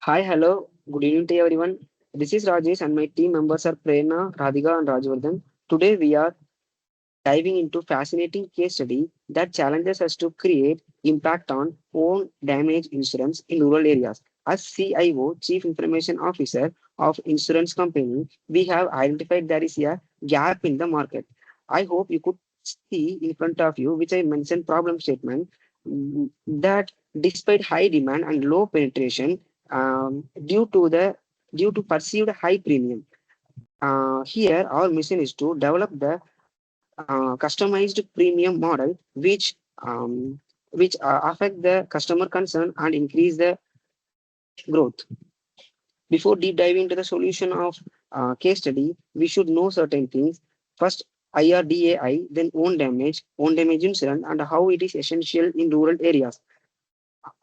Hi, hello, good evening to everyone. This is Rajesh and my team members are Prerna, Radhika and Rajvardhan. Today we are diving into fascinating case study that challenges us to create impact on own damage insurance in rural areas. As CIO, Chief Information Officer of insurance company, we have identified there is a gap in the market. I hope you could see in front of you, which I mentioned problem statement, that despite high demand and low penetration, due to perceived high premium, here our mission is to develop the customized premium model which affect the customer concern and increase the growth. Before deep diving into the solution of case study, we should know certain things. First, IRDAI, then own damage insurance, and how it is essential in rural areas.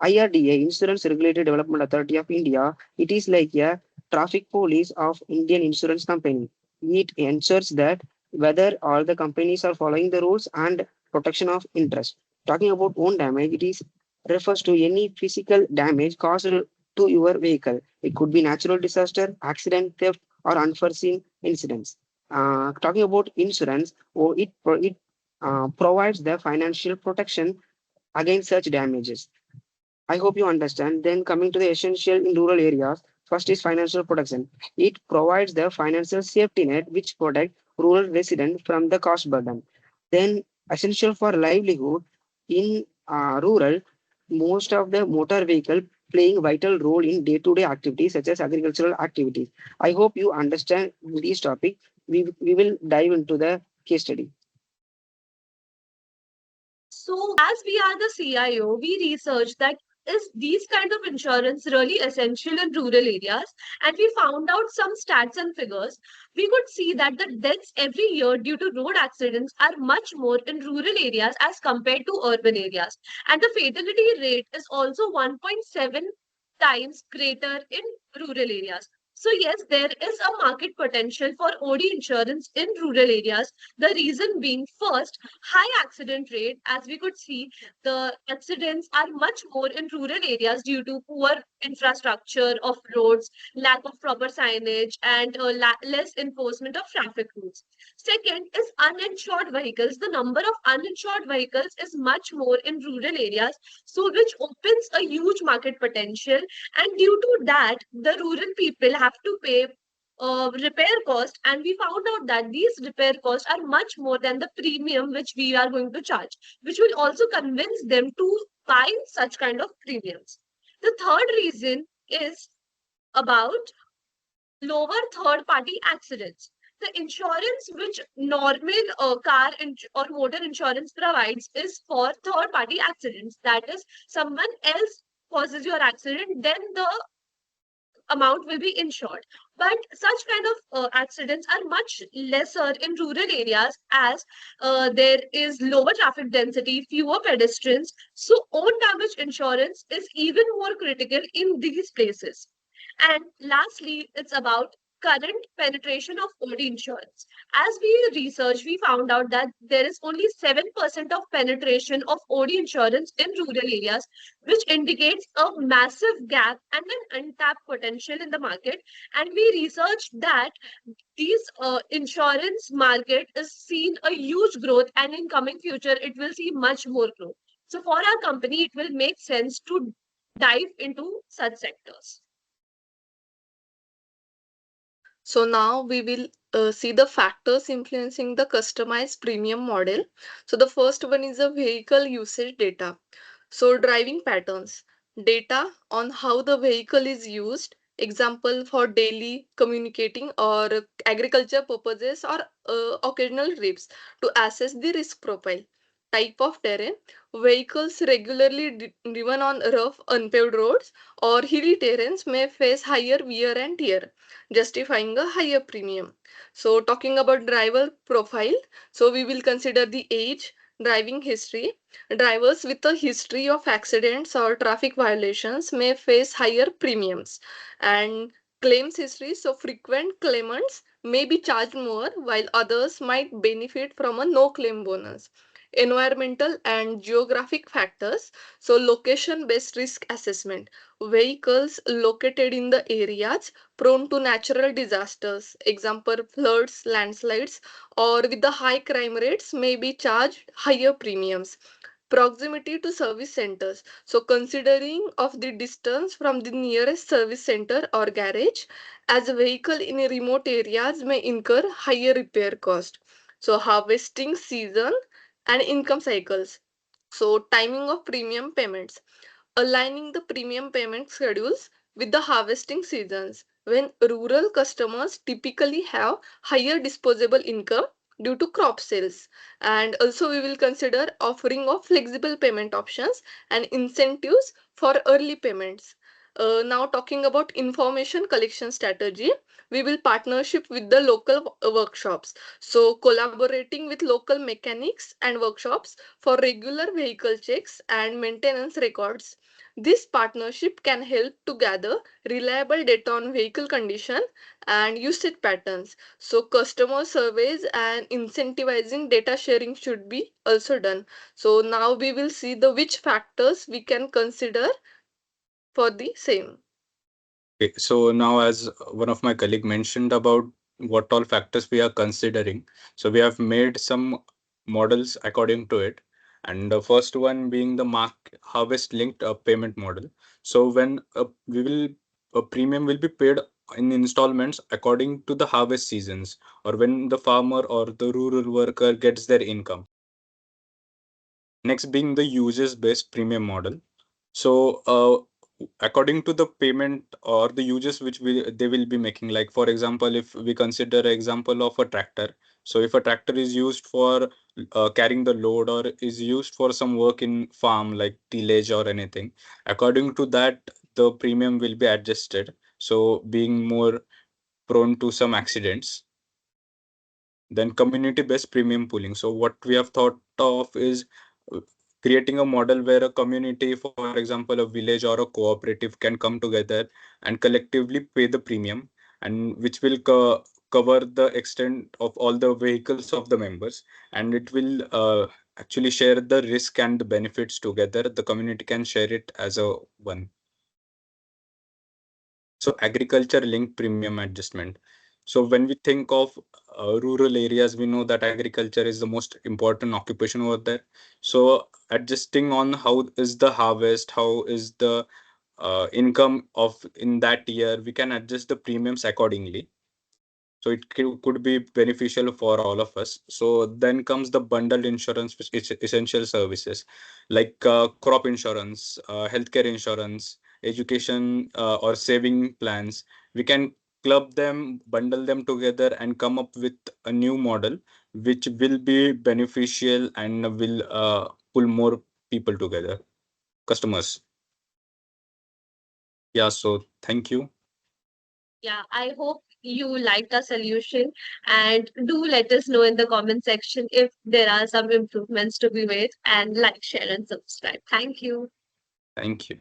IRDA, Insurance Regulated Development Authority of India, it is like a traffic police of Indian insurance company. It ensures that whether all the companies are following the rules and protection of interest. Talking about own damage, it is refers to any physical damage caused to your vehicle. It could be natural disaster, accident, theft, or unforeseen incidents. Talking about insurance, it provides the financial protection against such damages. I hope you understand. Then coming to the essential in rural areas, first is financial protection. It provides the financial safety net which protect rural residents from the cost burden. Then essential for livelihood in rural, most of the motor vehicle playing vital role in day-to-day activities such as agricultural activities. I hope you understand this topic. We will dive into the case study. So, as we are the CIO, we researched that is these kind of insurance really essential in rural areas, and we found out some stats and figures. We could see that the deaths every year due to road accidents are much more in rural areas as compared to urban areas, and the fatality rate is also 1.7 times greater in rural areas. So yes, there is a market potential for OD insurance in rural areas. The reason being, first, high accident rate. As we could see, the accidents are much more in rural areas due to poor infrastructure of roads, lack of proper signage, and less enforcement of traffic rules. Second is uninsured vehicles. The number of uninsured vehicles is much more in rural areas, so which opens a huge market potential. And due to that, the rural people have to pay repair cost, and we found out that these repair costs are much more than the premium which we are going to charge, which will also convince them to buy such kind of premiums. The third reason is about lower third party accidents. The insurance which normal car or motor insurance provides is for third party accidents, that is someone else causes your accident, then the amount will be insured. But such kind of accidents are much lesser in rural areas, as there is lower traffic density, fewer pedestrians. So own damage insurance is even more critical in these places. And lastly, it's about current penetration of OD insurance. As we researched, we found out that there is only 7% of penetration of OD insurance in rural areas, which indicates a massive gap and an untapped potential in the market. And we researched that these insurance market is seen a huge growth, and in coming future, it will see much more growth. So for our company, it will make sense to dive into such sectors. So now we will see the factors influencing the customized premium model. So the first one is the vehicle usage data. So driving patterns, data on how the vehicle is used, example for daily communicating or agriculture purposes or occasional trips to assess the risk profile. Type of terrain, vehicles regularly driven on rough unpaved roads or hilly terrains may face higher wear and tear, justifying a higher premium. So talking about driver profile, so we will consider the age, driving history. Drivers with a history of accidents or traffic violations may face higher premiums. And claims history, so frequent claimants may be charged more while others might benefit from a no claim bonus. environmental and geographic factors. So, location based risk assessment. Vehicles located in the areas prone to natural disasters, example floods, landslides, or with the high crime rates, may be charged higher premiums. Proximity to service centers. So, considering of the distance from the nearest service center or garage, as a vehicle in remote areas may incur higher repair cost. So, harvesting season and income cycles. So, timing of premium payments, aligning the premium payment schedules with the harvesting seasons when rural customers typically have higher disposable income due to crop sales. And also we will consider offering of flexible payment options and incentives for early payments. Now talking about information collection strategy, we will partnership with the local workshops, so collaborating with local mechanics and workshops for regular vehicle checks and maintenance records. This partnership can help to gather reliable data on vehicle condition and usage patterns. So customer surveys and incentivizing data sharing should be also done. So now we will see the which factors we can consider for the same. Okay, so now, as one of my colleague mentioned about what all factors we are considering, so we have made some models according to it, and the first one being the mark harvest linked payment model. So when we will a premium will be paid in installments according to the harvest seasons, or when the farmer or the rural worker gets their income. Next being the users based premium model. So according to the payment or the uses which they will be making, like for example, if we consider example of a tractor, so if a tractor is used for carrying the load or is used for some work in farm like tillage or anything, according to that the premium will be adjusted, so being more prone to some accidents. Then community based premium pooling. So what we have thought of is uh, creating a model where a community, for example, a village or a cooperative, can come together and collectively pay the premium, and which will cover the extent of all the vehicles of the members, and it will actually share the risk and the benefits together. The community can share it as a one. So agriculture linked premium adjustment. So when we think of rural areas, we know that agriculture is the most important occupation over there. So adjusting on how is the harvest, how is the income of in that year, we can adjust the premiums accordingly. So it could be beneficial for all of us. So then comes the bundled insurance, which is essential services like crop insurance, healthcare insurance, education or saving plans. We can club them, bundle them together, and come up with a new model which will be beneficial and will pull more people together, customers. Yeah, so thank you. Yeah, I hope you liked our solution, and do let us know in the comment section if there are some improvements to be made, and like, share, and subscribe. Thank you. Thank you.